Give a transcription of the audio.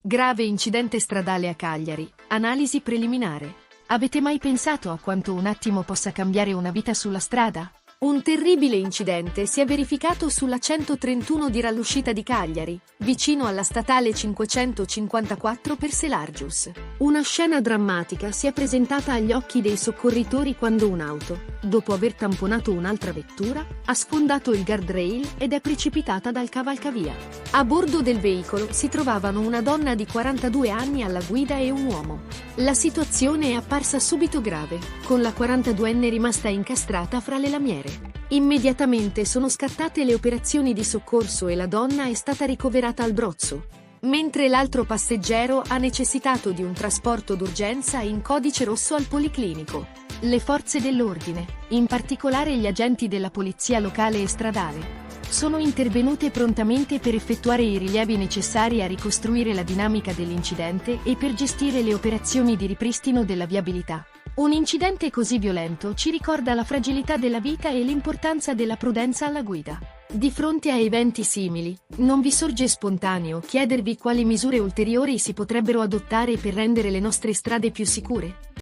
Grave incidente stradale a Cagliari, analisi preliminare. Avete mai pensato a quanto un attimo possa cambiare una vita sulla strada? Un terribile incidente si è verificato sulla 131 di Rall'Uscita di Cagliari, vicino alla statale 554 per Selargius. Una scena drammatica si è presentata agli occhi dei soccorritori quando un'auto, dopo aver tamponato un'altra vettura, ha sfondato il guardrail ed è precipitata dal cavalcavia. A bordo del veicolo si trovavano una donna di 42 anni alla guida e un uomo. La situazione è apparsa subito grave, con la 42enne rimasta incastrata fra le lamiere. Immediatamente sono scattate le operazioni di soccorso e la donna è stata ricoverata al Brozzo, mentre l'altro passeggero ha necessitato di un trasporto d'urgenza in codice rosso al Policlinico. Le forze dell'ordine, in particolare gli agenti della polizia locale e stradale, sono intervenute prontamente per effettuare i rilievi necessari a ricostruire la dinamica dell'incidente e per gestire le operazioni di ripristino della viabilità. Un incidente così violento ci ricorda la fragilità della vita e l'importanza della prudenza alla guida. Di fronte a eventi simili, non vi sorge spontaneo chiedervi quali misure ulteriori si potrebbero adottare per rendere le nostre strade più sicure?